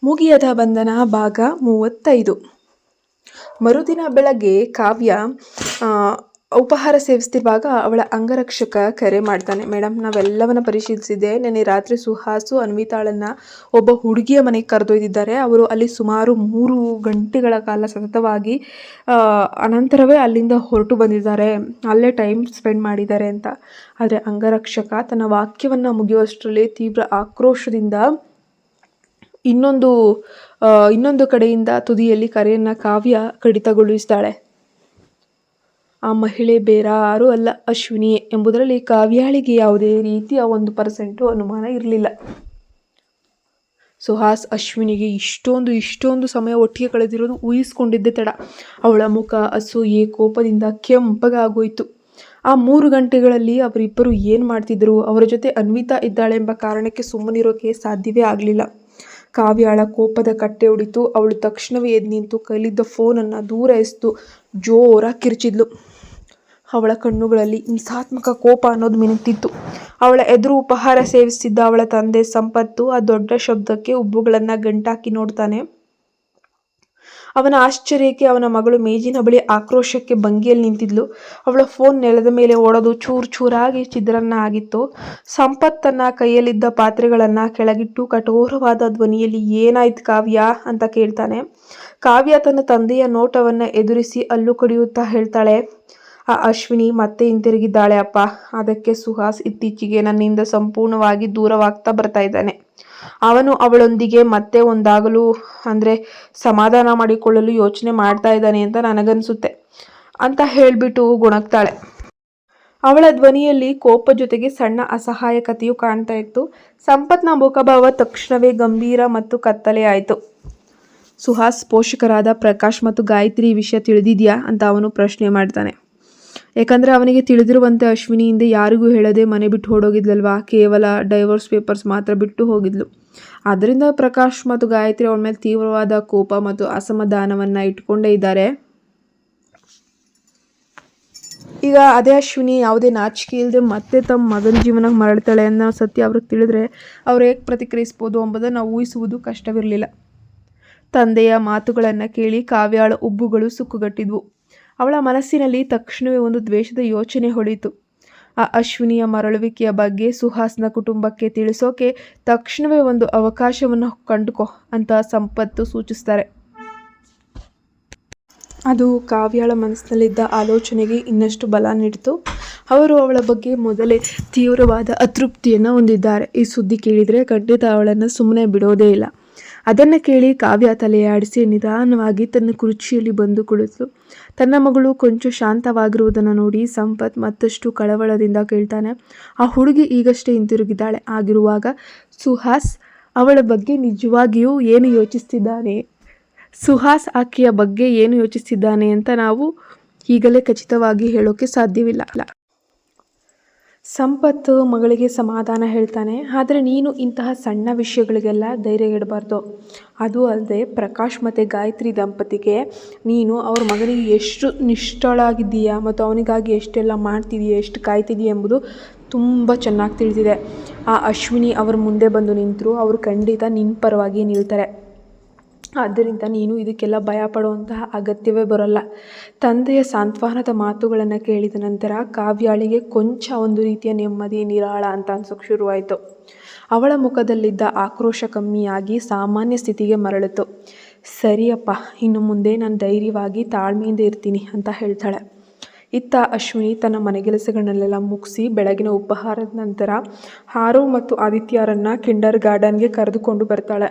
ಮುಗಿಯದ ಬಂಧನ ಭಾಗ 35. ಮರುದಿನ ಬೆಳಗ್ಗೆ ಕಾವ್ಯ ಉಪಹಾರ ಸೇವಿಸ್ತಿರುವಾಗ ಅವಳ ಅಂಗರಕ್ಷಕ ಕರೆ ಮಾಡ್ತಾನೆ. ಮೇಡಮ್, ನಾವೆಲ್ಲವನ್ನ ಪರಿಶೀಲಿಸಿದೆ. ನೆನ್ನೆ ರಾತ್ರಿ ಸುಹಾಸು ಅನ್ವಿತಾಳನ್ನು ಒಬ್ಬ ಹುಡುಗಿಯ ಮನೆಗೆ ಕರೆದೊಯ್ದಿದ್ದಾರೆ. ಅವರು ಅಲ್ಲಿ ಸುಮಾರು 3 ಗಂಟೆಗಳ ಕಾಲ ಸತತವಾಗಿ ಅನಂತರವೇ ಅಲ್ಲಿಂದ ಹೊರಟು ಬಂದಿದ್ದಾರೆ. ಅಲ್ಲೇ ಟೈಮ್ ಸ್ಪೆಂಡ್ ಮಾಡಿದ್ದಾರೆ ಅಂತ. ಆದರೆ ಅಂಗರಕ್ಷಕ ತನ್ನ ವಾಕ್ಯವನ್ನು ಮುಗಿಯುವಷ್ಟರಲ್ಲಿ ತೀವ್ರ ಆಕ್ರೋಶದಿಂದ ಇನ್ನೊಂದು ಕಡೆಯಿಂದ ತುದಿಯಲ್ಲಿ ಕರೆಯನ್ನು ಕಾವ್ಯ ಕಡಿತಗೊಳಿಸ್ತಾಳೆ. ಆ ಮಹಿಳೆ ಬೇರಾರೂ ಅಲ್ಲ, ಅಶ್ವಿನಿ ಎಂಬುದರಲ್ಲಿ ಕಾವ್ಯಾಳಿಗೆ ಯಾವುದೇ ರೀತಿಯ 1% ಅನುಮಾನ ಇರಲಿಲ್ಲ. ಸುಹಾಸ್ ಅಶ್ವಿನಿಗೆ ಇಷ್ಟೊಂದು ಸಮಯ ಒಟ್ಟಿಗೆ ಕಳೆದಿರೋದು ಊಹಿಸ್ಕೊಂಡಿದ್ದೆ ತಡ. ಅವಳ ಮುಖ ಅಸೂಯೆ ಕೋಪದಿಂದ ಕೆಂಪಗಾಗೋಯ್ತು. ಆ 3 ಗಂಟೆಗಳಲ್ಲಿ ಅವರಿಬ್ಬರು ಏನು ಮಾಡ್ತಿದ್ರು? ಅವರ ಜೊತೆ ಅನ್ವಿತಾ ಇದ್ದಾಳೆಂಬ ಕಾರಣಕ್ಕೆ ಸುಮ್ಮನಿರೋಕೆ ಸಾಧ್ಯವೇ ಆಗಲಿಲ್ಲ. ಕಾವ್ಯಾಳ ಕೋಪದ ಕಟ್ಟೆ ಹೊಡಿತು. ಅವಳು ತಕ್ಷಣವೇ ಎದ್ದು ನಿಂತು ಕೈಲಿದ್ದ ಫೋನನ್ನು ದೂರ ಎಸೆದು ಜೋರಾಗಿ ಕಿರ್ಚಿದ್ಲು. ಅವಳ ಕಣ್ಣುಗಳಲ್ಲಿ ಹಿಂಸಾತ್ಮಕ ಕೋಪ ಅನ್ನೋದು ಮಿನುತ್ತಿತ್ತು. ಅವಳ ಎದುರು ಉಪಹಾರ ಸೇವಿಸ್ತಿದ್ದ ಅವಳ ತಂದೆ ಸಂಪತ್ತು ಆ ದೊಡ್ಡ ಶಬ್ದಕ್ಕೆ ಉಬ್ಬುಗಳನ್ನು ಗಂಟಾಕಿ ನೋಡ್ತಾನೆ. ಅವನ ಆಶ್ಚರ್ಯಕ್ಕೆ ಅವನ ಮಗಳು ಮೇಜಿನ ಬಳಿ ಆಕ್ರೋಶಕ್ಕೆ ಭಂಗಿಯಲ್ಲಿ ನಿಂತಿದ್ಲು. ಅವಳ ಫೋನ್ ನೆಲದ ಮೇಲೆ ಒಡೆದು ಚೂರಾಗಿ ಚಿದ್ರನ್ನ ಆಗಿತ್ತು. ಸಂಪತ್ ತನ್ನ ಕೈಯಲ್ಲಿದ್ದ ಪಾತ್ರೆಗಳನ್ನು ಕೆಳಗಿಟ್ಟು ಕಠೋರವಾದ ಧ್ವನಿಯಲ್ಲಿ ಏನಾಯ್ತು ಕಾವ್ಯ ಅಂತ ಕೇಳ್ತಾನೆ. ಕಾವ್ಯ ತನ್ನ ತಂದೆಯ ನೋಟವನ್ನು ಎದುರಿಸಿ ಹಲ್ಲು ಕಡಿಯುತ್ತಾ ಹೇಳ್ತಾಳೆ, ಆ ಅಶ್ವಿನಿ ಮತ್ತೆ ಹಿಂತಿರುಗಿದ್ದಾಳೆ ಅಪ್ಪ. ಅದಕ್ಕೆ ಸುಹಾಸ್ ಇತ್ತೀಚೆಗೆ ನನ್ನಿಂದ ಸಂಪೂರ್ಣವಾಗಿ ದೂರವಾಗ್ತಾ ಬರ್ತಾ ಇದ್ದಾನೆ. ಅವನು ಅವಳೊಂದಿಗೆ ಮತ್ತೆ ಒಂದಾಗಲು ಅಂದರೆ ಸಮಾಧಾನ ಮಾಡಿಕೊಳ್ಳಲು ಯೋಚನೆ ಮಾಡ್ತಾ ಇದ್ದಾನೆ ಅಂತ ನನಗನ್ಸುತ್ತೆ ಅಂತ ಹೇಳಿಬಿಟ್ಟು ಗೊಣಗ್ತಾಳೆ. ಅವಳ ಧ್ವನಿಯಲ್ಲಿ ಕೋಪ ಜೊತೆಗೆ ಸಣ್ಣ ಅಸಹಾಯಕತೆಯು ಕಾಣ್ತಾ ಇತ್ತು. ಸಂಪತ್ನ ಮುಖಭಾವ ತಕ್ಷಣವೇ ಗಂಭೀರ ಮತ್ತು ಕತ್ತಲೆ ಆಯಿತು. ಸುಹಾಸ್ ಪೋಷಕರಾದ ಪ್ರಕಾಶ್ ಮತ್ತು ಗಾಯತ್ರಿ ಈ ವಿಷಯ ತಿಳಿದಿದೆಯಾ ಅಂತ ಅವನು ಪ್ರಶ್ನೆ ಮಾಡ್ತಾನೆ. ಯಾಕಂದರೆ ಅವನಿಗೆ ತಿಳಿದಿರುವಂತೆ ಅಶ್ವಿನಿ ಹಿಂದೆ ಯಾರಿಗೂ ಹೇಳದೆ ಮನೆ ಬಿಟ್ಟು ಹೊರಡೋಗಿದ್ಲಲ್ವಾ. ಕೇವಲ ಡೈವೋರ್ಸ್ ಪೇಪರ್ಸ್ ಮಾತ್ರ ಬಿಟ್ಟು ಹೋಗಿದ್ಲು. ಆದ್ದರಿಂದ ಪ್ರಕಾಶ್ ಮತ್ತು ಗಾಯತ್ರಿ ಅವಳ ಮೇಲೆ ತೀವ್ರವಾದ ಕೋಪ ಮತ್ತು ಅಸಮಾಧಾನವನ್ನು ಇಟ್ಕೊಂಡೇ ಇದ್ದಾರೆ. ಈಗ ಅದೇ ಅಶ್ವಿನಿ ಯಾವುದೇ ನಾಚಿಕೆ ಇಲ್ಲದೆ ಮತ್ತೆ ತಮ್ಮ ಮಗನ ಜೀವನಕ್ಕೆ ಮರಳ್ತಾಳೆ ಅನ್ನೋ ಸತ್ಯ ಅವ್ರಿಗೆ ತಿಳಿದ್ರೆ ಅವ್ರು ಹೇಗೆ ಪ್ರತಿಕ್ರಿಯಿಸ್ಬೋದು ಎಂಬುದನ್ನು ನಾವು ಊಹಿಸುವುದು ಕಷ್ಟವಿರಲಿಲ್ಲ. ತಂದೆಯ ಮಾತುಗಳನ್ನು ಕೇಳಿ ಕಾವ್ಯಾಳ ಉಬ್ಬುಗಳು ಸುಕ್ಕುಗಟ್ಟಿದ್ವು. ಅವಳ ಮನಸ್ಸಿನಲ್ಲಿ ತಕ್ಷಣವೇ ಒಂದು ದ್ವೇಷದ ಯೋಚನೆ ಹೊಳಿತು. ಆ ಅಶ್ವಿನಿಯ ಮರಳುವಿಕೆಯ ಬಗ್ಗೆ ಸುಹಾಸ್ನ ಕುಟುಂಬಕ್ಕೆ ತಿಳಿಸೋಕೆ ತಕ್ಷಣವೇ ಒಂದು ಅವಕಾಶವನ್ನು ಕಂಡುಕೋ ಅಂತ ಸಂಪತ್ತು ಸೂಚಿಸ್ತಾರೆ. ಅದು ಕಾವ್ಯಾಳ ಮನಸ್ಸಿನಲ್ಲಿದ್ದ ಆಲೋಚನೆಗೆ ಇನ್ನಷ್ಟು ಬಲ ನೀಡಿತು. ಅವರು ಅವಳ ಬಗ್ಗೆ ಮೊದಲೇ ತೀವ್ರವಾದ ಅತೃಪ್ತಿಯನ್ನು ಹೊಂದಿದ್ದಾರೆ. ಈ ಸುದ್ದಿ ಕೇಳಿದರೆ ಖಂಡಿತ ಅವಳನ್ನು ಸುಮ್ಮನೆ ಬಿಡೋದೇ ಇಲ್ಲ. ಅದನ್ನು ಕೇಳಿ ಕಾವ್ಯ ತಲೆಯಾಡಿಸಿ ನಿಧಾನವಾಗಿ ತನ್ನ ಕುರ್ಚಿಯಲ್ಲಿ ಬಂದು ಕುಳಿತು ತನ್ನ ಮಗಳು ಕೊಂಚ ಶಾಂತವಾಗಿರುವುದನ್ನು ನೋಡಿ ಸಂಪತ್ ಮತ್ತಷ್ಟು ಕಳವಳದಿಂದ ಕೇಳ್ತಾನೆ, ಆ ಹುಡುಗಿ ಈಗಷ್ಟೇ ಹಿಂತಿರುಗಿದ್ದಾಳೆ. ಆಗಿರುವಾಗ ಸುಹಾಸ್ ಅವಳ ಬಗ್ಗೆ ನಿಜವಾಗಿಯೂ ಏನು ಯೋಚಿಸ್ತಿದ್ದಾನೆ? ಸುಹಾಸ್ ಆಕೆಯ ಬಗ್ಗೆ ಏನು ಯೋಚಿಸ್ತಿದ್ದಾನೆ ಅಂತ ನಾವು ಈಗಲೇ ಖಚಿತವಾಗಿ ಹೇಳೋಕೆ ಸಾಧ್ಯವಿಲ್ಲ. ಸಂಪತ್ತು ಮಗಳಿಗೆ ಸಮಾಧಾನ ಹೇಳ್ತಾನೆ. ಆದರೆ ನೀನು ಇಂತಹ ಸಣ್ಣ ವಿಷಯಗಳಿಗೆಲ್ಲ ಧೈರ್ಯಗೆಡಬಾರ್ದು. ಅದು ಅಲ್ಲದೆ ಪ್ರಕಾಶ್ ಮತ್ತು ಗಾಯತ್ರಿ ದಂಪತಿಗೆ ನೀನು ಅವ್ರ ಮಗನಿಗೆ ಎಷ್ಟು ನಿಷ್ಠಳಾಗಿದ್ದೀಯಾ ಮತ್ತು ಅವನಿಗಾಗಿ ಎಷ್ಟೆಲ್ಲ ಮಾಡ್ತಿದೀಯ, ಎಷ್ಟು ಕಾಯ್ತಿದೀಯ ಎಂಬುದು ತುಂಬ ಚೆನ್ನಾಗಿ ತಿಳಿದಿದೆ. ಆ ಅಶ್ವಿನಿ ಅವ್ರ ಮುಂದೆ ಬಂದು ನಿಂತರೂ ಅವರು ಖಂಡಿತ ನಿನ್ನ ಪರವಾಗಿ ನಿಲ್ತಾರೆ. ಆದ್ದರಿಂದ ನೀನು ಇದಕ್ಕೆಲ್ಲ ಭಯಪಡುವಂತಹ ಅಗತ್ಯವೇ ಬರೋಲ್ಲ. ತಂದೆಯ ಸಾಂತ್ವನದ ಮಾತುಗಳನ್ನು ಕೇಳಿದ ನಂತರ ಕಾವ್ಯಾಳಿಗೆ ಕೊಂಚ ಒಂದು ರೀತಿಯ ನೆಮ್ಮದಿ ನಿರಾಳ ಅಂತ ಅನ್ಸೋಕ್ಕೆ ಶುರುವಾಯಿತು. ಅವಳ ಮುಖದಲ್ಲಿದ್ದ ಆಕ್ರೋಶ ಕಮ್ಮಿಯಾಗಿ ಸಾಮಾನ್ಯ ಸ್ಥಿತಿಗೆ ಮರಳಿತು. ಸರಿಯಪ್ಪ, ಇನ್ನು ಮುಂದೆ ನಾನು ಧೈರ್ಯವಾಗಿ ತಾಳ್ಮೆಯಿಂದ ಇರ್ತೀನಿ ಅಂತ ಹೇಳ್ತಾಳೆ. ಇತ್ತ ಅಶ್ವಿನಿ ತನ್ನ ಮನೆಗೆಲಸಗಳನ್ನೆಲ್ಲ ಮುಗಿಸಿ ಬೆಳಗಿನ ಉಪಹಾರದ ನಂತರ ಆರವ್ ಮತ್ತು ಆದಿತ್ಯರನ್ನು ಕಿಂಡರ್ ಗಾರ್ಡನ್ಗೆ ಕರೆದುಕೊಂಡು ಬರ್ತಾಳೆ.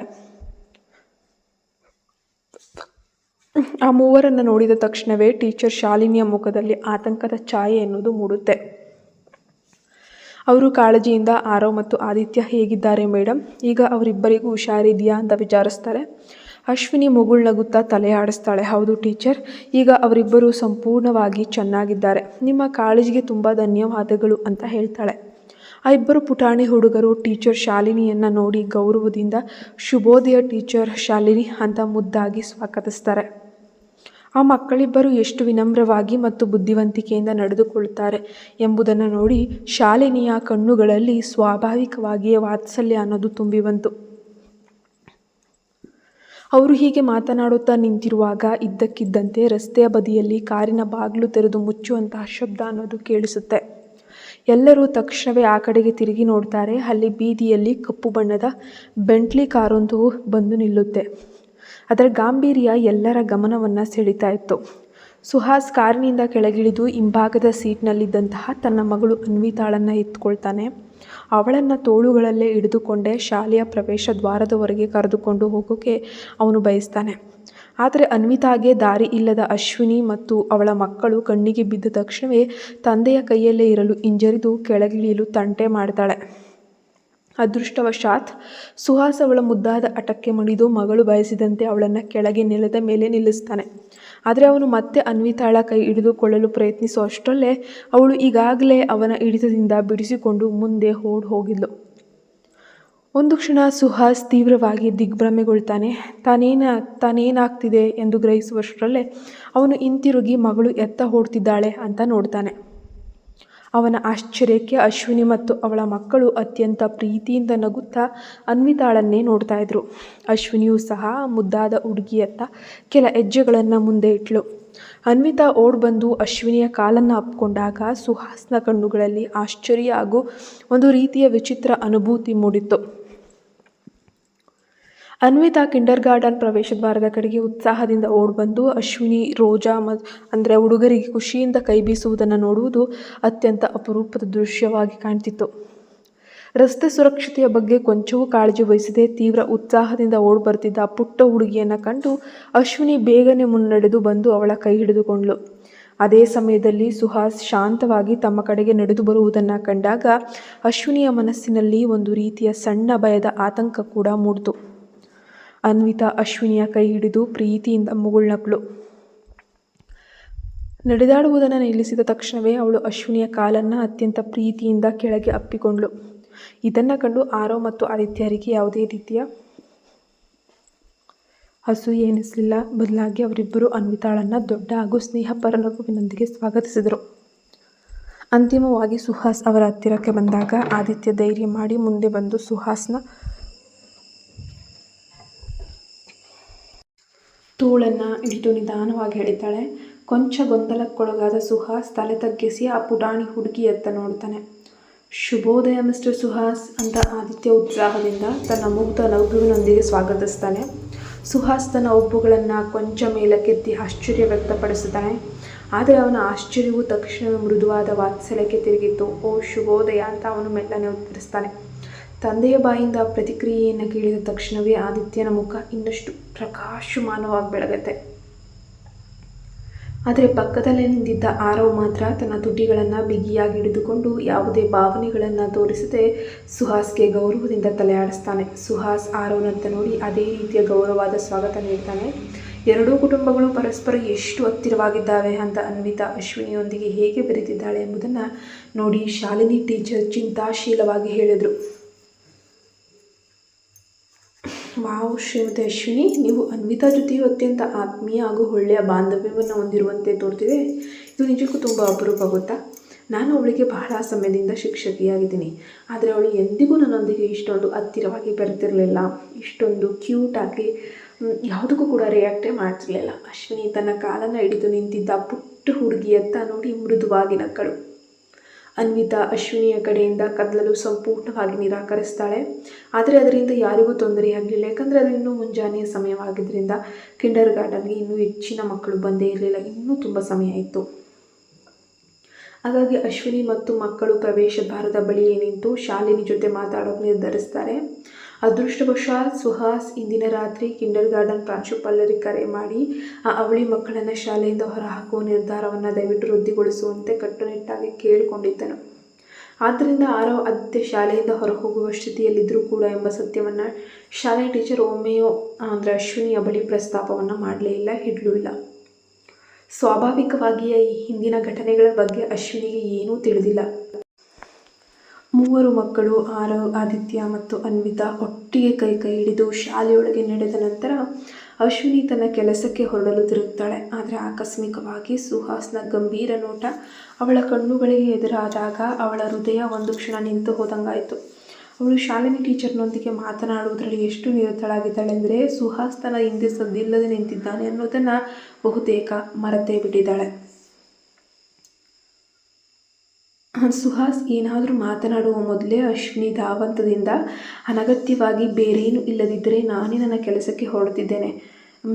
ಆ ಮೂವರನ್ನು ನೋಡಿದ ತಕ್ಷಣವೇ ಟೀಚರ್ ಶಾಲಿನಿಯ ಮುಖದಲ್ಲಿ ಆತಂಕದ ಛಾಯೆ ಎನ್ನುವುದು ಮೂಡುತ್ತೆ. ಅವರು ಕಾಳಜಿಯಿಂದ ಆರವ್ ಮತ್ತು ಆದಿತ್ಯ ಹೇಗಿದ್ದಾರೆ ಮೇಡಮ್, ಈಗ ಅವರಿಬ್ಬರಿಗೂ ಹುಷಾರಿದೆಯಾ ಅಂತ ವಿಚಾರಿಸ್ತಾರೆ. ಅಶ್ವಿನಿ ಮುಗುಳ್ನಗುತ್ತಾ ತಲೆ ಆಡಿಸ್ತಾಳೆ. ಹೌದು ಟೀಚರ್, ಈಗ ಅವರಿಬ್ಬರು ಸಂಪೂರ್ಣವಾಗಿ ಚೆನ್ನಾಗಿದ್ದಾರೆ. ನಿಮ್ಮ ಕಾಳಜಿಗೆ ತುಂಬ ಧನ್ಯವಾದಗಳು ಅಂತ ಹೇಳ್ತಾಳೆ. ಆ ಇಬ್ಬರು ಪುಟಾಣಿ ಹುಡುಗರು ಟೀಚರ್ ಶಾಲಿನಿಯನ್ನು ನೋಡಿ ಗೌರವದಿಂದ ಶುಭೋದಯ ಟೀಚರ್ ಶಾಲಿನಿ ಅಂತ ಮುದ್ದಾಗಿ ಸ್ವಾಗತಿಸ್ತಾರೆ. ಆ ಮಕ್ಕಳಿಬ್ಬರು ಎಷ್ಟು ವಿನಮ್ರವಾಗಿ ಮತ್ತು ಬುದ್ಧಿವಂತಿಕೆಯಿಂದ ನಡೆದುಕೊಳ್ಳುತ್ತಾರೆ ಎಂಬುದನ್ನು ನೋಡಿ ಶಾಲಿನಿಯ ಕಣ್ಣುಗಳಲ್ಲಿ ಸ್ವಾಭಾವಿಕವಾಗಿಯೇ ವಾತ್ಸಲ್ಯ ಅನ್ನೋದು ತುಂಬಿ ಬಂತು. ಅವರು ಹೀಗೆ ಮಾತನಾಡುತ್ತಾ ನಿಂತಿರುವಾಗ ಇದ್ದಕ್ಕಿದ್ದಂತೆ ರಸ್ತೆಯ ಬದಿಯಲ್ಲಿ ಕಾರಿನ ಬಾಗಿಲು ತೆರೆದು ಮುಚ್ಚುವಂತಹ ಶಬ್ದ ಅನ್ನೋದು ಕೇಳಿಸುತ್ತೆ. ಎಲ್ಲರೂ ತಕ್ಷಣವೇ ಆ ಕಡೆಗೆ ತಿರುಗಿ ನೋಡ್ತಾರೆ. ಅಲ್ಲಿ ಬೀದಿಯಲ್ಲಿ ಕಪ್ಪು ಬಣ್ಣದ ಬೆಂಟ್ಲಿ ಕಾರೊಂದು ಬಂದು ನಿಲ್ಲುತ್ತೆ. ಅದರ ಗಾಂಭೀರ್ಯ ಎಲ್ಲರ ಗಮನವನ್ನು ಸೆಳೀತಾ ಇತ್ತು. ಸುಹಾಸ್ ಕಾರಿನಿಂದ ಕೆಳಗಿಳಿದು ಹಿಂಭಾಗದ ಸೀಟ್ನಲ್ಲಿದ್ದಂತಹ ತನ್ನ ಮಗಳು ಅನ್ವಿತಾಳನ್ನು ಎತ್ಕೊಳ್ತಾನೆ. ಅವಳನ್ನು ತೋಳುಗಳಲ್ಲೇ ಹಿಡಿದುಕೊಂಡೇ ಶಾಲೆಯ ಪ್ರವೇಶ ದ್ವಾರದವರೆಗೆ ಕರೆದುಕೊಂಡು ಹೋಗೋಕ್ಕೆ ಅವನು ಬಯಸ್ತಾನೆ. ಆದರೆ ಅನ್ವಿತಾಗೆ ದಾರಿ ಇಲ್ಲದ ಅಶ್ವಿನಿ ಮತ್ತು ಅವಳ ಮಕ್ಕಳು ಕಣ್ಣಿಗೆ ಬಿದ್ದ ತಕ್ಷಣವೇ ತಂದೆಯ ಕೈಯಲ್ಲೇ ಇರಲು ಹಿಂಜರಿದು ಕೆಳಗಿಳಿಯಲು ತಂಟೆ ಮಾಡ್ತಾಳೆ. ಅದೃಷ್ಟವಶಾತ್ ಸುಹಾಸ್ ಅವಳ ಮುದ್ದಾದ ಹಠಕ್ಕೆ ಮಣಿದು ಮಗಳು ಬಯಸಿದಂತೆ ಅವಳನ್ನು ಕೆಳಗೆ ನೆಲದ ಮೇಲೆ ನಿಲ್ಲಿಸ್ತಾನೆ. ಆದರೆ ಅವನು ಮತ್ತೆ ಅನ್ವಿತಾಳ ಕೈ ಹಿಡಿದುಕೊಳ್ಳಲು ಪ್ರಯತ್ನಿಸುವಷ್ಟರಲ್ಲೇ ಅವಳು ಈಗಾಗಲೇ ಅವನ ಹಿಡಿತದಿಂದ ಬಿಡಿಸಿಕೊಂಡು ಮುಂದೆ ಹೋಗಿದ್ಲು. ಒಂದು ಕ್ಷಣ ಸುಹಾಸ್ ತೀವ್ರವಾಗಿ ದಿಗ್ಭ್ರಮೆಗೊಳ್ತಾನೆ. ತಾನೇನಾಗ್ತಿದೆ ಎಂದು ಗ್ರಹಿಸುವಷ್ಟರಲ್ಲೇ ಅವನು ಹಿಂತಿರುಗಿ ಮಗಳು ಎತ್ತ ಓಡ್ತಿದ್ದಾಳೆ ಅಂತ ನೋಡ್ತಾನೆ. ಅವನ ಆಶ್ಚರ್ಯಕ್ಕೆ ಅಶ್ವಿನಿ ಮತ್ತು ಅವಳ ಮಕ್ಕಳು ಅತ್ಯಂತ ಪ್ರೀತಿಯಿಂದ ನಗುತ್ತಾ ಅನ್ವಿತಾಳನ್ನೇ ನೋಡ್ತಾ ಇದ್ರು. ಅಶ್ವಿನಿಯೂ ಸಹ ಮುದ್ದಾದ ಹುಡುಗಿಯತ್ತ ಕೆಲ ಹೆಜ್ಜೆಗಳನ್ನು ಮುಂದೆ ಇಟ್ಲು. ಅನ್ವಿತಾ ಬಂದು ಅಶ್ವಿನಿಯ ಕಾಲನ್ನು ಅಪ್ಪಿಕೊಂಡಾಗ ಸುಹಾಸ್ನ ಕಣ್ಣುಗಳಲ್ಲಿ ಆಶ್ಚರ್ಯ ಹಾಗೂ ಒಂದು ರೀತಿಯ ವಿಚಿತ್ರ ಅನುಭೂತಿ ಮೂಡಿತ್ತು. ಅನ್ವಿತಾ ಕಿಂಡರ್ ಗಾರ್ಡನ್ ಪ್ರವೇಶ ದ್ವಾರದ ಕಡೆಗೆ ಉತ್ಸಾಹದಿಂದ ಬಂದು ಅಶ್ವಿನಿ, ರೋಜಾ ಅಂದರೆ ಹುಡುಗರಿಗೆ ಖುಷಿಯಿಂದ ಕೈ ಬೀಸುವುದನ್ನು ನೋಡುವುದು ಅತ್ಯಂತ ಅಪರೂಪದ ದೃಶ್ಯವಾಗಿ ಕಾಣ್ತಿತ್ತು. ರಸ್ತೆ ಸುರಕ್ಷತೆಯ ಬಗ್ಗೆ ಕೊಂಚವೂ ಕಾಳಜಿ ವಹಿಸದೆ ತೀವ್ರ ಉತ್ಸಾಹದಿಂದ ಬರ್ತಿದ್ದ ಪುಟ್ಟ ಹುಡುಗಿಯನ್ನು ಕಂಡು ಅಶ್ವಿನಿ ಬೇಗನೆ ಮುನ್ನಡೆದು ಬಂದು ಅವಳ ಕೈ ಹಿಡಿದುಕೊಂಡ್ಳು. ಅದೇ ಸಮಯದಲ್ಲಿ ಸುಹಾಸ್ ಶಾಂತವಾಗಿ ತಮ್ಮ ಕಡೆಗೆ ನಡೆದು ಬರುವುದನ್ನು ಕಂಡಾಗ ಅಶ್ವಿನಿಯ ಮನಸ್ಸಿನಲ್ಲಿ ಒಂದು ರೀತಿಯ ಸಣ್ಣ ಭಯದ ಆತಂಕ ಕೂಡ ಮೂಡಿತು. ಅನ್ವಿತಾ ಅಶ್ವಿನಿಯ ಕೈ ಹಿಡಿದು ಪ್ರೀತಿಯಿಂದ ಮುಗುಳ್ನಕ್ಳು. ನಡೆದಾಡುವುದನ್ನು ನಿಲ್ಲಿಸಿದ ತಕ್ಷಣವೇ ಅವಳು ಅಶ್ವಿನಿಯ ಕಾಲನ್ನು ಅತ್ಯಂತ ಪ್ರೀತಿಯಿಂದ ಕೆಳಗೆ ಅಪ್ಪಿಕೊಂಡ್ಳು. ಇದನ್ನು ಕಂಡು ಆರವ್ ಮತ್ತು ಆದಿತ್ಯರಿಗೆ ಯಾವುದೇ ರೀತಿಯ ಅಸೂಯೆ ಎನಿಸಲಿಲ್ಲ. ಬದಲಾಗಿ ಅವರಿಬ್ಬರು ಅನ್ವಿತಾಳನ್ನು ದೊಡ್ಡ ಹಾಗೂ ಸ್ನೇಹಪರ ನಗುವಿನೊಂದಿಗೆ ಸ್ವಾಗತಿಸಿದರು. ಅಂತಿಮವಾಗಿ ಸುಹಾಸ್ ಅವರ ಹತ್ತಿರಕ್ಕೆ ಬಂದಾಗ ಆದಿತ್ಯ ಧೈರ್ಯ ಮಾಡಿ ಮುಂದೆ ಬಂದು ಸುಹಾಸ್ನ ತೋಳನ್ನು ಹಿಡಿದು ನಿಧಾನವಾಗಿ ಎಳಿತಾಳೆ. ಕೊಂಚ ಗೊಂದಲಕ್ಕೊಳಗಾದ ಸುಹಾಸ್ ತಲೆ ತಗ್ಗಿಸಿ ಆ ಪುಟಾಣಿ ಹುಡುಗಿಯತ್ತ ನೋಡ್ತಾನೆ. ಶುಭೋದಯ ಮಿಸ್ಟರ್ ಸುಹಾಸ್ ಅಂತ ಆದಿತ್ಯ ಉತ್ಸಾಹದಿಂದ ತನ್ನ ಮುಗ್ಧ ನಗುವಿನೊಂದಿಗೆ ಸ್ವಾಗತಿಸ್ತಾನೆ. ಸುಹಾಸ್ ತನ್ನ ಒಬ್ಬುಗಳನ್ನು ಕೊಂಚ ಮೇಲಕ್ಕೆತ್ತಿ ಆಶ್ಚರ್ಯ ವ್ಯಕ್ತಪಡಿಸುತ್ತಾನೆ. ಆದರೆ ಅವನ ಆಶ್ಚರ್ಯವು ತಕ್ಷಣವೇ ಮೃದುವಾದ ವಾತ್ಸಲ್ಯಕ್ಕೆ ತಿರುಗಿತ್ತು. ಓ ಶುಭೋದಯ ಅಂತ ಅವನು ಮೆಲ್ಲನೆ ಉತ್ತರಿಸ್ತಾನೆ. ತಂದೆಯ ಬಾಯಿಂದ ಪ್ರತಿಕ್ರಿಯೆಯನ್ನು ಕೇಳಿದ ತಕ್ಷಣವೇ ಆದಿತ್ಯನ ಮುಖ ಇನ್ನಷ್ಟು ಪ್ರಕಾಶಮಾನವಾಗಿ ಬೆಳಗತ್ತೆ. ಆದರೆ ಪಕ್ಕದಲ್ಲೇ ನಿಂತಿದ್ದ ಆರವ್ ಮಾತ್ರ ತನ್ನ ತುಟಿಗಳನ್ನು ಬಿಗಿಯಾಗಿ ಹಿಡಿದುಕೊಂಡು ಯಾವುದೇ ಭಾವನೆಗಳನ್ನು ತೋರಿಸದೆ ಸುಹಾಸ್ಗೆ ಗೌರವದಿಂದ ತಲೆ ಆಡಿಸ್ತಾನೆ. ಸುಹಾಸ್ ಆರವ್ನಂತ ನೋಡಿ ಅದೇ ರೀತಿಯ ಗೌರವವಾದ ಸ್ವಾಗತ ನೀಡ್ತಾನೆ. ಎರಡೂ ಕುಟುಂಬಗಳು ಪರಸ್ಪರ ಎಷ್ಟು ಹತ್ತಿರವಾಗಿದ್ದಾವೆ ಅಂತ ಅನ್ವಿತಾ ಅಶ್ವಿನಿಯೊಂದಿಗೆ ಹೇಗೆ ಬೆರೆತಿದ್ದಾಳೆ ಎಂಬುದನ್ನು ನೋಡಿ ಶಾಲಿನಿ ಟೀಚರ್ ಚಿಂತಾಶೀಲವಾಗಿ ಹೇಳಿದರು. ವಾವ್ ಶ್ರೀಮತಿ ಅಶ್ವಿನಿ, ನೀವು ಅನ್ವಿತಾ ಜೊತೆಯೂ ಅತ್ಯಂತ ಆತ್ಮೀಯ ಹಾಗೂ ಒಳ್ಳೆಯ ಬಾಂಧವ್ಯವನ್ನು ಹೊಂದಿರುವಂತೆ ತೋರ್ತಿದೆ. ಇದು ನಿಜಕ್ಕೂ ತುಂಬ ಅಪರೂಪ ಗೊತ್ತಾ. ನಾನು ಅವಳಿಗೆ ಬಹಳ ಸಮಯದಿಂದ ಶಿಕ್ಷಕಿಯಾಗಿದ್ದೀನಿ. ಆದರೆ ಅವಳು ಎಂದಿಗೂ ನನ್ನೊಂದಿಗೆ ಇಷ್ಟೊಂದು ಹತ್ತಿರವಾಗಿ ಬೆರೆತಿರಲಿಲ್ಲ. ಇಷ್ಟೊಂದು ಕ್ಯೂಟಾಗಿ ಯಾವುದಕ್ಕೂ ಕೂಡ ರಿಯಾಕ್ಟೇ ಮಾಡ್ತಿರ್ಲಿಲ್ಲ. ಅಶ್ವಿನಿ ತನ್ನ ಕಾಲನ್ನು ಹಿಡಿದು ನಿಂತಿದ್ದ ಪುಟ್ಟ ಹುಡುಗಿಯತ್ತ ನೋಡಿ ಮೃದುವಾಗಿ ನಕ್ಕಳು. ಅನ್ವಿತಾ ಅಶ್ವಿನಿಯ ಕಡೆಯಿಂದ ಕದಲಲು ಸಂಪೂರ್ಣವಾಗಿ ನಿರಾಕರಿಸ್ತಾಳೆ. ಆದರೆ ಅದರಿಂದ ಯಾರಿಗೂ ತೊಂದರೆಯಾಗಲಿಲ್ಲ. ಯಾಕಂದರೆ ಅದು ಇನ್ನೂ ಮುಂಜಾನೆಯ ಸಮಯವಾಗಿದ್ದರಿಂದ ಕಿಂಡರ್ ಗಾರ್ಡನ್ಗೆ ಇನ್ನೂ ಹೆಚ್ಚಿನ ಮಕ್ಕಳು ಬಂದೇ ಇರಲಿಲ್ಲ. ಇನ್ನೂ ತುಂಬ ಸಮಯ ಇತ್ತು. ಹಾಗಾಗಿ ಅಶ್ವಿನಿ ಮತ್ತು ಮಕ್ಕಳು ಪ್ರವೇಶ ದ್ವಾರದ ಬಳಿಯೇ ನಿಂತು ಶಾಲಿನಿ ಜೊತೆ ಮಾತಾಡೋಕೆ ನಿರ್ಧರಿಸ್ತಾರೆ. ಅದೃಷ್ಟವಶಾತ್ ಸುಹಾಸ್ ಇಂದಿನ ರಾತ್ರಿ ಕಿಂಡರ್ ಗಾರ್ಡನ್ ಪ್ರಾಂಶುಪಾಲರಿಗೆ ಕರೆ ಮಾಡಿ ಆ ಅವಳಿ ಮಕ್ಕಳನ್ನು ಶಾಲೆಯಿಂದ ಹೊರಹಾಕುವ ನಿರ್ಧಾರವನ್ನು ದಯವಿಟ್ಟು ರದ್ದುಗೊಳಿಸುವಂತೆ ಕಟ್ಟುನಿಟ್ಟಾಗಿ ಕೇಳಿಕೊಂಡಿದ್ದನು. ಆದ್ದರಿಂದ ಆರವ್ ಆದಿತ್ಯ ಶಾಲೆಯಿಂದ ಹೊರಹೋಗುವ ಸ್ಥಿತಿಯಲ್ಲಿದ್ದರೂ ಕೂಡ ಎಂಬ ಸತ್ಯವನ್ನು ಶಾಲೆ ಟೀಚರ್ ಒಮ್ಮೆಯೋ ಅಂದರೆ ಅಶ್ವಿನಿಯ ಬಳಿ ಪ್ರಸ್ತಾಪವನ್ನು ಮಾಡಲೇ ಇಲ್ಲ, ಹಿಡ್ಲೂ ಇಲ್ಲ. ಸ್ವಾಭಾವಿಕವಾಗಿಯೇ ಈ ಹಿಂದಿನ ಘಟನೆಗಳ ಬಗ್ಗೆ ಅಶ್ವಿನಿಗೆ ಏನೂ ತಿಳಿದಿಲ್ಲ. ಮೂವರು ಮಕ್ಕಳು ಆರವ್, ಆದಿತ್ಯ ಮತ್ತು ಅನ್ವಿತಾ ಒಟ್ಟಿಗೆ ಕೈ ಹಿಡಿದು ಶಾಲೆಯೊಳಗೆ ನಡೆದ ನಂತರ ಅಶ್ವಿನಿ ತನ್ನ ಕೆಲಸಕ್ಕೆ ಹೊರಡಲು ತಿರುಗ್ತಾಳೆ. ಆದರೆ ಆಕಸ್ಮಿಕವಾಗಿ ಸುಹಾಸ್ನ ಗಂಭೀರ ನೋಟ ಅವಳ ಕಣ್ಣುಗಳಿಗೆ ಎದುರಾದಾಗ ಅವಳ ಹೃದಯ ಒಂದು ಕ್ಷಣ ನಿಂತು ಹೋದಂಗಾಯಿತು. ಅವಳು ಶಾಲಿನಿ ಟೀಚರ್ನೊಂದಿಗೆ ಮಾತನಾಡುವುದರಲ್ಲಿ ಎಷ್ಟು ನಿರತಳಾಗಿದ್ದಾಳೆ ಅಂದರೆ ಸುಹಾಸ್ ತನ್ನ ಹಿಂದೆ ಸದ್ದಿಲ್ಲದೆ ನಿಂತಿದ್ದಾನೆ ಅನ್ನೋದನ್ನು ಬಹುತೇಕ ಮರೆತೇ ಬಿಟ್ಟಿದ್ದಾಳೆ. ಸುಹಾಸ್ ಏನಾದರೂ ಮಾತನಾಡುವ ಮೊದಲೇ ಅಶ್ವಿನಿ ಧಾವಂತದಿಂದ ಅನಗತ್ಯವಾಗಿ ಬೇರೇನೂ ಇಲ್ಲದಿದ್ದರೆ ನಾನೇ ನನ್ನ ಕೆಲಸಕ್ಕೆ ಹೊರಡ್ತಿದ್ದೇನೆ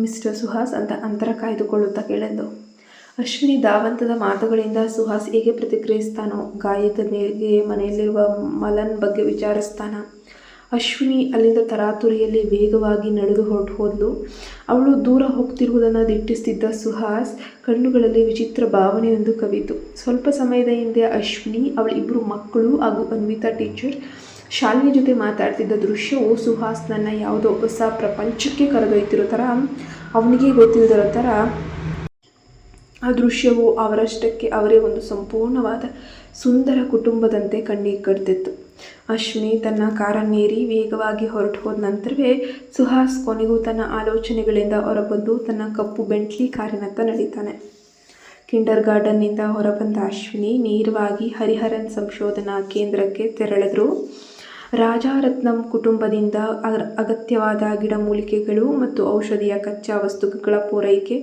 ಮಿಸ್ಟರ್ ಸುಹಾಸ್ ಅಂತ ಅಂತರ ಕಾಯ್ದುಕೊಳ್ಳುತ್ತಾ ಕೇಳಲು. ಅಶ್ವಿನಿ ಧಾವಂತದ ಮಾತುಗಳಿಂದ ಸುಹಾಸ್ ಹೇಗೆ ಪ್ರತಿಕ್ರಿಯಿಸ್ತಾನೋ, ಗಾಯದ ಮೇಲೆ ಮನೆಯಲ್ಲಿರುವ ಮಲನ್ ಬಗ್ಗೆ ವಿಚಾರಿಸ್ತಾನ. ಅಶ್ವಿನಿ ಅಲ್ಲಿಂದ ತರಾತುರಿಯಲ್ಲಿ ವೇಗವಾಗಿ ನಡೆದು ಹೋದ್ಲು. ಅವಳು ದೂರ ಹೋಗ್ತಿರುವುದನ್ನು ದಿಟ್ಟಿಸ್ತಿದ್ದ ಸುಹಾಸ್ ಕಣ್ಣುಗಳಲ್ಲಿ ವಿಚಿತ್ರ ಭಾವನೆಯೊಂದು ಕವಿತು. ಸ್ವಲ್ಪ ಸಮಯದ ಹಿಂದೆ ಅಶ್ವಿನಿ, ಅವಳ ಇಬ್ಬರು ಮಕ್ಕಳು ಹಾಗೂ ಅನ್ವಿತಾ ಟೀಚರ್ ಶಾಲಿನಿ ಜೊತೆ ಮಾತಾಡ್ತಿದ್ದ ದೃಶ್ಯವು ಸುಹಾಸ್ನನ್ನು ಯಾವುದೋ ಹೊಸ ಪ್ರಪಂಚಕ್ಕೆ ಕರೆದೊಯ್ತಿರೋ ಥರ, ಅವನಿಗೆ ಗೊತ್ತಿಲ್ಲದಿರೋ ಥರ ಆ ದೃಶ್ಯವು ಅವರಷ್ಟಕ್ಕೆ ಅವರೇ ಒಂದು ಸಂಪೂರ್ಣವಾದ ಸುಂದರ ಕುಟುಂಬದಂತೆ ಕಣ್ಣಿಗೆ ಕಟ್ತಿತ್ತು. ಅಶ್ವಿನಿ ತನ್ನ ಕಾರನ್ನೇರಿ ವೇಗವಾಗಿ ಹೊರಟು ಹೋದ ನಂತರವೇ ಸುಹಾಸ್ ಕೊನೆಗೂ ತನ್ನ ಆಲೋಚನೆಗಳಿಂದ ಹೊರಬಂದು ತನ್ನ ಕಪ್ಪು ಬೆಂಟ್ಲಿ ಕಾರಿನತ್ತ ನಡೀತಾನೆ. ಕಿಂಡರ್ ಗಾರ್ಡನ್ನಿಂದ ಹೊರಬಂದ ಅಶ್ವಿನಿ ನೇರವಾಗಿ ಹರಿಹರನ್ ಸಂಶೋಧನಾ ಕೇಂದ್ರಕ್ಕೆ ತೆರಳಿದ್ರು. ರಾಜಾರತ್ನಂ ಕುಟುಂಬದಿಂದ ಅಗತ್ಯವಾದ ಗಿಡಮೂಲಿಕೆಗಳು ಮತ್ತು ಔಷಧಿಯ ಕಚ್ಚಾ ವಸ್ತುಗಳ ಪೂರೈಕೆ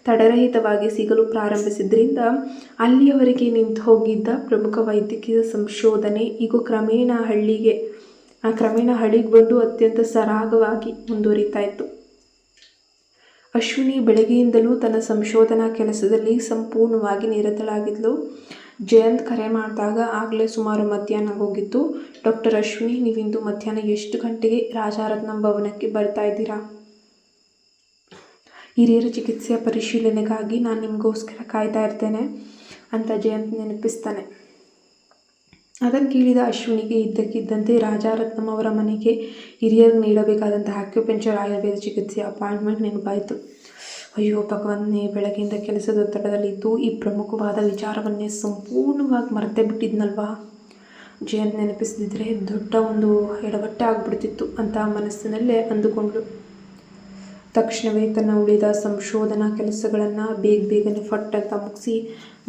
ತಡೆರಹಿತವಾಗಿ ಸಿಗಲು ಪ್ರಾರಂಭಿಸಿದ್ರಿಂದ ಅಲ್ಲಿಯವರೆಗೆ ನಿಂತು ಹೋಗಿದ್ದ ಪ್ರಮುಖ ವೈದ್ಯಕೀಯ ಸಂಶೋಧನೆ ಈಗ ಕ್ರಮೇಣ ಹಳ್ಳಿಗೆ ಬಂದು ಅತ್ಯಂತ ಸರಾಗವಾಗಿ ಮುಂದುವರಿತಾ ಇತ್ತು. ಅಶ್ವಿನಿ ಬೆಳಗ್ಗೆಯಿಂದಲೂ ತನ್ನ ಸಂಶೋಧನಾ ಕೆಲಸದಲ್ಲಿ ಸಂಪೂರ್ಣವಾಗಿ ನಿರತಳಾಗಿದ್ಲು. ಜಯಂತ್ ಕರೆ ಮಾಡಿದಾಗ ಆಗಲೇ ಸುಮಾರು ಮಧ್ಯಾಹ್ನ ಹೋಗಿತ್ತು. ಡಾಕ್ಟರ್ ಅಶ್ವಿನಿ, ನೀವಿಂದು ಮಧ್ಯಾಹ್ನ ಎಷ್ಟು ಗಂಟೆಗೆ ರಾಜಾರತ್ನಂ ಭವನಕ್ಕೆ ಬರ್ತಾ ಇದ್ದೀರಾ? ಹಿರಿಯರ ಚಿಕಿತ್ಸೆಯ ಪರಿಶೀಲನೆಗಾಗಿ ನಾನು ನಿಮಗೋಸ್ಕರ ಕಾಯ್ತಾ ಇರ್ತೇನೆ ಅಂತ ಜಯಂತ್ ನೆನಪಿಸ್ತಾನೆ. ಅದನ್ನು ಕೇಳಿದ ಅಶ್ವಿನಿಗೆ ಇದ್ದಕ್ಕಿದ್ದಂತೆ ರಾಜಾರತ್ನಂ ಅವರ ಮನೆಗೆ ಹಿರಿಯರಿಗೆ ನೀಡಬೇಕಾದಂಥ ಆಕ್ಯುಪಂಕ್ಚರ್ ಆಯುರ್ವೇದ ಚಿಕಿತ್ಸೆಯ ಅಪಾಯಿಂಟ್ಮೆಂಟ್ ನೆನಪಾಯಿತು. ಅಯ್ಯೋ ಭಗವನ್ನೇ, ಬೆಳಗ್ಗೆಯಿಂದ ಕೆಲಸದ ಒತ್ತಡದಲ್ಲಿದ್ದು ಈ ಪ್ರಮುಖವಾದ ವಿಚಾರವನ್ನೇ ಸಂಪೂರ್ಣವಾಗಿ ಮರೆತೇ ಬಿಟ್ಟಿದ್ನಲ್ವಾ. ಜಯಂತ್ ನೆನಪಿಸದಿದ್ದರೆ ದೊಡ್ಡ ಒಂದು ಎಡವಟ್ಟೆ ಆಗ್ಬಿಡ್ತಿತ್ತು ಅಂತ ಮನಸ್ಸಿನಲ್ಲೇ ಅಂದುಕೊಂಡ್ಳು. ತಕ್ಷಣವೇ ತನ್ನ ಉಳಿದ ಸಂಶೋಧನಾ ಕೆಲಸಗಳನ್ನು ಬೇಗನೆ ಫಟ್ ಅಂತ ಮುಗಿಸಿ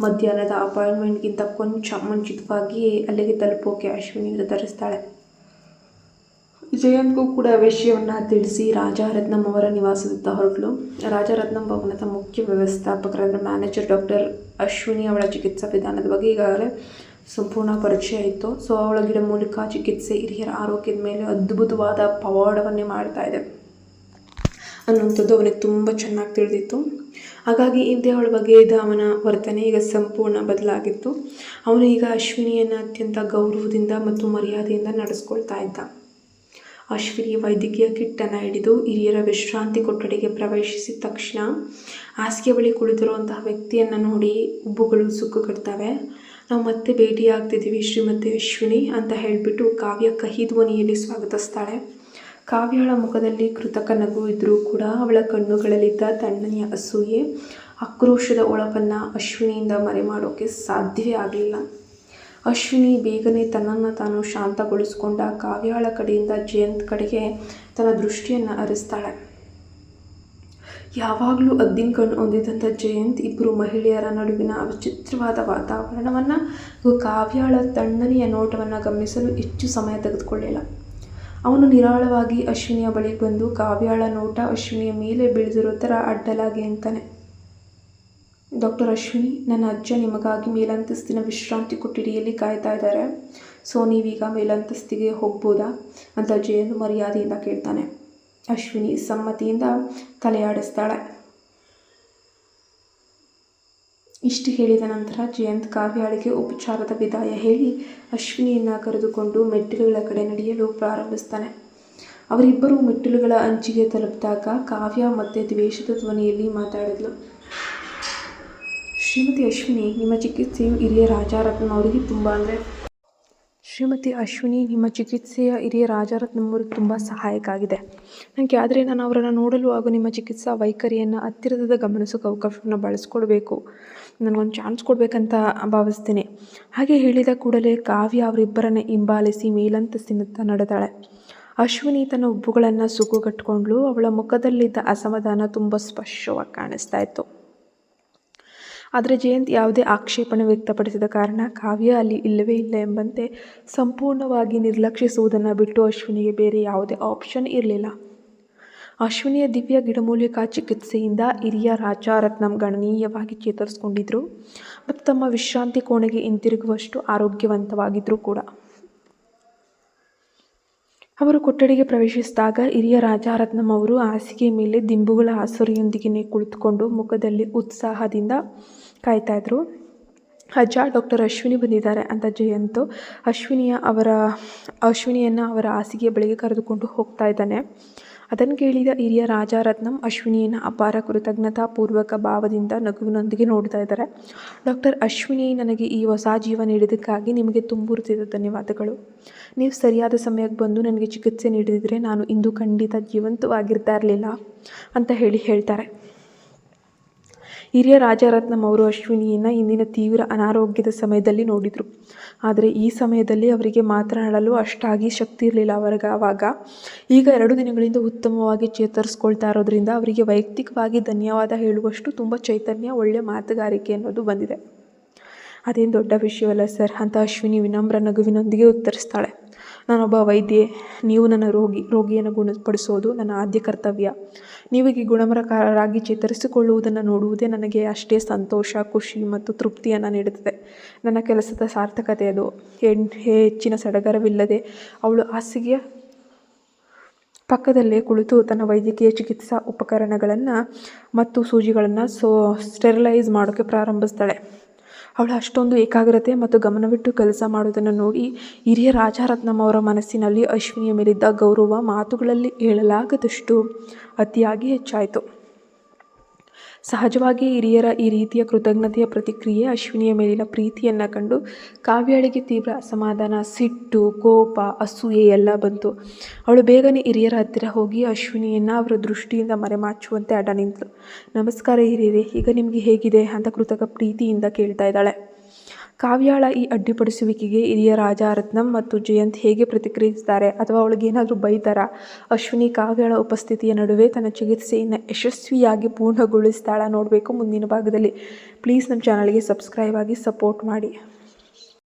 ಮಧ್ಯಾಹ್ನದ ಅಪಾಯಿಂಟ್ಮೆಂಟ್ಗಿಂತ ಕೊಂಚ ಮುಂಚಿತವಾಗಿಯೇ ಅಲ್ಲಿಗೆ ತಲುಪೋಕೆ ಅಶ್ವಿನಿ ನಿರ್ಧರಿಸ್ತಾಳೆ. ಜಯಂತ್ಗೂ ಕೂಡ ವಿಷಯವನ್ನು ತಿಳಿಸಿ ರಾಜಾರತ್ನಂ ಅವರ ನಿವಾಸದತ್ತ ಹೊರಟಳು. ರಾಜಾರತ್ನಂ ಭವನದ ಮುಖ್ಯ ವ್ಯವಸ್ಥಾಪಕರಾದ ಮ್ಯಾನೇಜರ್ ಡಾಕ್ಟರ್ ಅಶ್ವಿನಿ ಅವಳ ಚಿಕಿತ್ಸಾ ವಿಧಾನದ ಬಗ್ಗೆ ಈಗಾಗಲೇ ಸಂಪೂರ್ಣ ಪರಿಚಯ ಇತ್ತು. ಸೊ ಅವಳ ಗಿಡಮೂಲಿಕ ಚಿಕಿತ್ಸೆ ಹಿರಿಯರ ಆರೋಗ್ಯದ ಮೇಲೆ ಅದ್ಭುತವಾದ ಪವಾಡವನ್ನೇ ಮಾಡ್ತಾ ಇದೆ ಅನ್ನುವಂಥದ್ದು ಅವನಿಗೆ ತುಂಬ ಚೆನ್ನಾಗಿ ತಿಳಿದಿತ್ತು. ಹಾಗಾಗಿ ಹಿಂದೆ ಅವಳ ಬಗ್ಗೆ ಇದ್ದ ಅವನ ವರ್ತನೆ ಈಗ ಸಂಪೂರ್ಣ ಬದಲಾಗಿತ್ತು. ಅವನು ಈಗ ಅಶ್ವಿನಿಯನ್ನು ಅತ್ಯಂತ ಗೌರವದಿಂದ ಮತ್ತು ಮರ್ಯಾದೆಯಿಂದ ನಡೆಸ್ಕೊಳ್ತಾ ಇದ್ದ. ಅಶ್ವಿನಿ ವೈದ್ಯಕೀಯ ಕಿಟ್ಟನ್ನು ಹಿಡಿದು ಹಿರಿಯರ ವಿಶ್ರಾಂತಿ ಕೊಠಡಿಗೆ ಪ್ರವೇಶಿಸಿದ ತಕ್ಷಣ ಹಾಸಿಗೆ ಬಳಿ ಕುಳಿತಿರುವಂತಹ ವ್ಯಕ್ತಿಯನ್ನು ನೋಡಿ ಉಬ್ಬುಗಳು ಸುಕ್ಕುಗಡ್ತವೆ. ನಾವು ಮತ್ತೆ ಭೇಟಿಯಾಗ್ತಿದ್ದೀವಿ ಶ್ರೀಮತಿ ಅಶ್ವಿನಿ ಅಂತ ಹೇಳಿಬಿಟ್ಟು ಕಾವ್ಯ ಕಹಿ ಧ್ವನಿಯಲ್ಲಿ ಸ್ವಾಗತಿಸ್ತಾಳೆ. ಕಾವ್ಯಳ ಮುಖದಲ್ಲಿ ಕೃತಕ ನಗು ಇದ್ದರೂ ಕೂಡ ಅವಳ ಕಣ್ಣುಗಳಲ್ಲಿದ್ದ ತಣ್ಣನೆಯ ಅಸೂಯೆ, ಆಕ್ರೋಶದ ಒಳವನ್ನು ಅಶ್ವಿನಿಯಿಂದ ಮರೆ ಮಾಡೋಕ್ಕೆ ಸಾಧ್ಯವೇ ಆಗಲಿಲ್ಲ. ಅಶ್ವಿನಿ ಬೇಗನೆ ತನ್ನನ್ನು ತಾನು ಶಾಂತಗೊಳಿಸಿಕೊಂಡ ಕಾವ್ಯಳ ಕಡೆಯಿಂದ ಜಯಂತ್ ಕಡೆಗೆ ತನ್ನ ದೃಷ್ಟಿಯನ್ನು ಹರಿಸ್ತಾಳೆ. ಯಾವಾಗಲೂ ಅದ್ದಿನ ಕಣ್ಣು ಹೊಂದಿದಂಥ ಜಯಂತ್ ಇಬ್ಬರು ಮಹಿಳೆಯರ ನಡುವಿನ ವಿಚಿತ್ರವಾದ ವಾತಾವರಣವನ್ನು ಕಾವ್ಯಳ ತಣ್ಣನೆಯ ನೋಟವನ್ನು ಗಮನಿಸಲು ಹೆಚ್ಚು ಸಮಯ ತೆಗೆದುಕೊಳ್ಳಿಲ್ಲ. ಅವನು ನಿರಾಳವಾಗಿ ಅಶ್ವಿನಿಯ ಬಳಿಗೆ ಬಂದು ಕಾವ್ಯಳ ನೋಟ ಅಶ್ವಿನಿಯ ಮೇಲೆ ಬೀಳ್ದಿರೋ ಥರ ಅಡ್ಡಲಾಗಿ ಅಂತಾನೆ, ಡಾಕ್ಟರ್ ಅಶ್ವಿನಿ, ನನ್ನ ಅಜ್ಜ ನಿಮಗಾಗಿ ಮೇಲಂತಸ್ತಿನ ವಿಶ್ರಾಂತಿ ಕೊಠಡಿಯಲ್ಲಿ ಕಾಯ್ತಾ ಇದ್ದಾರೆ. ಸೊ ನೀವೀಗ ಮೇಲಂತಸ್ತಿಗೆ ಹೋಗ್ಬೋದಾ ಅಂತ ಜಯಂತ್ ಮರ್ಯಾದೆಯಿಂದ ಕೇಳ್ತಾನೆ. ಅಶ್ವಿನಿ ಸಮ್ಮತಿಯಿಂದ ತಲೆಯಾಡಿಸ್ತಾಳೆ. ಇಷ್ಟು ಹೇಳಿದ ನಂತರ ಜಯಂತ್ ಕಾವ್ಯಾಳಿಗೆ ಉಪಚಾರದ ವಿದಾಯ ಹೇಳಿ ಅಶ್ವಿನಿಯನ್ನು ಕರೆದುಕೊಂಡು ಮೆಟ್ಟಿಲುಗಳ ಕಡೆ ನಡೆಯಲು ಪ್ರಾರಂಭಿಸ್ತಾನೆ. ಅವರಿಬ್ಬರು ಮೆಟ್ಟಿಲುಗಳ ಅಂಚಿಗೆ ತಲುಪಿದಾಗ ಕಾವ್ಯ ಮತ್ತೆ ದ್ವೇಷದ ಧ್ವನಿಯಲ್ಲಿ ಮಾತಾಡಿದ್ಲು. ಶ್ರೀಮತಿ ಅಶ್ವಿನಿ, ನಿಮ್ಮ ಚಿಕಿತ್ಸೆಯು ಹಿರಿಯ ರಾಜಾರತ್ನಂ ಅವರಿಗೆ ತುಂಬ ಸಹಾಯಕ ಆಗಿದೆ ನನಗೆ. ಆದರೆ ನಾನು ಅವರನ್ನು ನೋಡಲು ಹಾಗೂ ನಿಮ್ಮ ಚಿಕಿತ್ಸಾ ವೈಖರಿಯನ್ನು ಹತ್ತಿರದಿಂದ ಗಮನಿಸೋಕೆ ಅವಕಾಶವನ್ನು ಬಳಸ್ಕೊಡ್ಬೇಕು, ನನಗೊಂದು ಚಾನ್ಸ್ ಕೊಡಬೇಕಂತ ಭಾವಿಸ್ತೀನಿ. ಹಾಗೆ ಹೇಳಿದ ಕೂಡಲೇ ಕಾವ್ಯ ಅವರಿಬ್ಬರನ್ನು ಹಿಂಬಾಲಿಸಿ ಮೇಲಂತಸ್ತಿನತ್ತ ನಡೆದಾಳೆ. ಅಶ್ವಿನಿ ತನ್ನ ಉಬ್ಬುಗಳನ್ನು ಸುಕ್ಕುಗಟ್ಟಿಕೊಂಡ್ಳು. ಅವಳ ಮುಖದಲ್ಲಿದ್ದ ಅಸಮಾಧಾನ ತುಂಬ ಸ್ಪಷ್ಟವಾಗಿ ಕಾಣಿಸ್ತಾ ಇತ್ತು. ಆದರೆ ಜಯಂತ್ ಯಾವುದೇ ಆಕ್ಷೇಪಣೆ ವ್ಯಕ್ತಪಡಿಸಿದ ಕಾರಣ ಕಾವ್ಯ ಅಲ್ಲಿ ಇಲ್ಲವೇ ಇಲ್ಲ ಎಂಬಂತೆ ಸಂಪೂರ್ಣವಾಗಿ ನಿರ್ಲಕ್ಷಿಸುವುದನ್ನು ಬಿಟ್ಟು ಅಶ್ವಿನಿಗೆ ಬೇರೆ ಯಾವುದೇ ಆಪ್ಷನ್ ಇರಲಿಲ್ಲ. ಅಶ್ವಿನಿಯ ದಿವ್ಯ ಗಿಡಮೂಲಿಕಾ ಚಿಕಿತ್ಸೆಯಿಂದ ಹಿರಿಯ ರಾಜಾರತ್ನಂ ಗಣನೀಯವಾಗಿ ಚೇತರಿಸಿಕೊಂಡಿದ್ರು ಮತ್ತು ತಮ್ಮ ವಿಶ್ರಾಂತಿ ಕೋಣೆಗೆ ಹಿಂತಿರುಗುವಷ್ಟು ಆರೋಗ್ಯವಂತವಾಗಿದ್ದರು ಕೂಡ. ಅವರು ಕೊಠಡಿಗೆ ಪ್ರವೇಶಿಸಿದಾಗ ಹಿರಿಯ ರಾಜಾರತ್ನಂ ಅವರು ಹಾಸಿಗೆ ಮೇಲೆ ದಿಂಬುಗಳ ಆಸರೆಯೊಂದಿಗೆ ಕುಳಿತುಕೊಂಡು ಮುಖದಲ್ಲಿ ಉತ್ಸಾಹದಿಂದ ಕಾಯ್ತಾ ಇದ್ರು. ಅಜ್ಜ, ಡಾಕ್ಟರ್ ಅಶ್ವಿನಿ ಬಂದಿದ್ದಾರೆ ಅಂತ ಜಯಂತ್ ಅಶ್ವಿನಿಯನ್ನು ಅವರ ಹಾಸಿಗೆಯ ಬಳಿಗೆ ಕರೆದುಕೊಂಡು ಹೋಗ್ತಾ ಇದ್ದಾನೆ. ಅದನ್ನು ಕೇಳಿದ ಹಿರಿಯ ರಾಜಾರತ್ನಂ ಅಶ್ವಿನಿಯನ್ನು ಅಪಾರ ಕೃತಜ್ಞತಾಪೂರ್ವಕ ಭಾವದಿಂದ ನಗುವಿನೊಂದಿಗೆ ನೋಡ್ತಾ ಇದ್ದಾರೆ. ಡಾಕ್ಟರ್ ಅಶ್ವಿನಿ, ನನಗೆ ಈ ಹೊಸ ಜೀವ ನೀಡಿದ್ದಕ್ಕಾಗಿ ನಿಮಗೆ ತುಂಬುತ್ತಿದ್ದ ಧನ್ಯವಾದಗಳು. ನೀವು ಸರಿಯಾದ ಸಮಯಕ್ಕೆ ಬಂದು ನನಗೆ ಚಿಕಿತ್ಸೆ ನೀಡಿದರೆ ನಾನು ಇಂದು ಖಂಡಿತ ಜೀವಂತವಾಗಿರ್ತಾ ಇರಲಿಲ್ಲ ಅಂತ ಹೇಳ್ತಾರೆ. ಹಿರಿಯ ರಾಜಾರತ್ನಂ ಅವರು ಅಶ್ವಿನಿಯನ್ನು ಇಂದಿನ ತೀವ್ರ ಅನಾರೋಗ್ಯದ ಸಮಯದಲ್ಲಿ ನೋಡಿದರು. ಆದರೆ ಈ ಸಮಯದಲ್ಲಿ ಅವರಿಗೆ ಮಾತನಾಡಲು ಅಷ್ಟಾಗಿ ಶಕ್ತಿ ಇರಲಿಲ್ಲ ಆವಾಗ. ಈಗ 2 ದಿನಗಳಿಂದ ಉತ್ತಮವಾಗಿ ಚೇತರಿಸ್ಕೊಳ್ತಾ ಇರೋದ್ರಿಂದ ಅವರಿಗೆ ವೈಯಕ್ತಿಕವಾಗಿ ಧನ್ಯವಾದ ಹೇಳುವಷ್ಟು ತುಂಬ ಚೈತನ್ಯ, ಒಳ್ಳೆಯ ಮಾತುಗಾರಿಕೆ ಅನ್ನೋದು ಬಂದಿದೆ. ಅದೇನು ದೊಡ್ಡ ವಿಷಯವಲ್ಲ ಸರ್ ಅಂತ ಅಶ್ವಿನಿ ವಿನಮ್ರ ನಗುವಿನೊಂದಿಗೆ ಉತ್ತರಿಸ್ತಾಳೆ. ನಾನೊಬ್ಬ ವೈದ್ಯೆ, ನೀವು ನನ್ನ ರೋಗಿಯನ್ನು ಗುಣಪಡಿಸೋದು ನನ್ನ ಆದ್ಯ ಕರ್ತವ್ಯ. ನೀವೀಗ ಗುಣಮುಖರಾಗಿ ಚೇತರಿಸಿಕೊಳ್ಳುವುದನ್ನು ನೋಡುವುದೇ ನನಗೆ ಅಷ್ಟೇ ಸಂತೋಷ, ಖುಷಿ ಮತ್ತು ತೃಪ್ತಿಯನ್ನು ನೀಡುತ್ತದೆ. ನನ್ನ ಕೆಲಸದ ಸಾರ್ಥಕತೆ ಅದು. ಹೆಚ್ಚಿನ ಸಡಗರವಿಲ್ಲದೆ ಅವಳು ಹಾಸಿಗೆಯ ಪಕ್ಕದಲ್ಲೇ ಕುಳಿತು ತನ್ನ ವೈದ್ಯಕೀಯ ಚಿಕಿತ್ಸಾ ಉಪಕರಣಗಳನ್ನು ಮತ್ತು ಸೂಜಿಗಳನ್ನು ಸ್ಟೆರಿಲೈಸ್ ಮಾಡೋಕ್ಕೆ ಪ್ರಾರಂಭಿಸ್ತಾಳೆ. ಅವಳು ಅಷ್ಟೊಂದು ಏಕಾಗ್ರತೆ ಮತ್ತು ಗಮನವಿಟ್ಟು ಕೆಲಸ ಮಾಡೋದನ್ನು ನೋಡಿ ಹಿರಿಯ ರಾಜಾರತ್ನಂ ಅವರ ಮನಸ್ಸಿನಲ್ಲಿ ಅಶ್ವಿನಿಯ ಮೇಲಿದ್ದ ಗೌರವ ಮಾತುಗಳಲ್ಲಿ ಹೇಳಲಾಗದಷ್ಟು ಅತಿಯಾಗಿ ಹೆಚ್ಚಾಯಿತು. ಸಹಜವಾಗಿ ಹಿರಿಯರ ಈ ರೀತಿಯ ಕೃತಜ್ಞತೆಯ ಪ್ರತಿಕ್ರಿಯೆ ಅಶ್ವಿನಿಯ ಮೇಲಿನ ಪ್ರೀತಿಯನ್ನು ಕಂಡು ಕಾವ್ಯಳಿಗೆ ತೀವ್ರ ಅಸಮಾಧಾನ, ಸಿಟ್ಟು, ಕೋಪ, ಅಸೂಯೆ ಎಲ್ಲ ಬಂತು. ಅವಳು ಬೇಗನೆ ಹಿರಿಯರ ಹತ್ತಿರ ಹೋಗಿ ಅಶ್ವಿನಿಯನ್ನು ಅವರ ದೃಷ್ಟಿಯಿಂದ ಮರೆಮಾಚುವಂತೆ ಅಡ್ಡ ನಿಂತಳು. ನಮಸ್ಕಾರ ಹಿರಿಯರೇ, ಈಗ ನಿಮಗೆ ಹೇಗಿದೆ ಅಂತ ಕೃತಕ ಪ್ರೀತಿಯಿಂದ ಕೇಳ್ತಾ ಇದ್ದಾಳೆ. ಕಾವ್ಯಾಳ ಈ ಅಡ್ಡಿಪಡಿಸುವಿಕೆಗೆ ಹಿರಿಯ ರಾಜಾರತ್ನಂ ಮತ್ತು ಜಯಂತ್ ಹೇಗೆ ಪ್ರತಿಕ್ರಿಯಿಸ್ತಾರೆ ಅಥವಾ ಅವಳಿಗೇನಾದರೂ ಬೈತಾರಾ? ಅಶ್ವಿನಿ ಕಾವ್ಯಾಳ ಉಪಸ್ಥಿತಿಯ ನಡುವೆ ತನ್ನ ಚಿಕಿತ್ಸೆಯನ್ನು ಯಶಸ್ವಿಯಾಗಿ ಪೂರ್ಣಗೊಳಿಸ್ತಾಳ ನೋಡಬೇಕು ಮುಂದಿನ ಭಾಗದಲ್ಲಿ. ಪ್ಲೀಸ್ ನಮ್ಮ ಚಾನಲ್ಗೆ ಸಬ್ಸ್ಕ್ರೈಬ್ ಆಗಿ ಸಪೋರ್ಟ್ ಮಾಡಿ.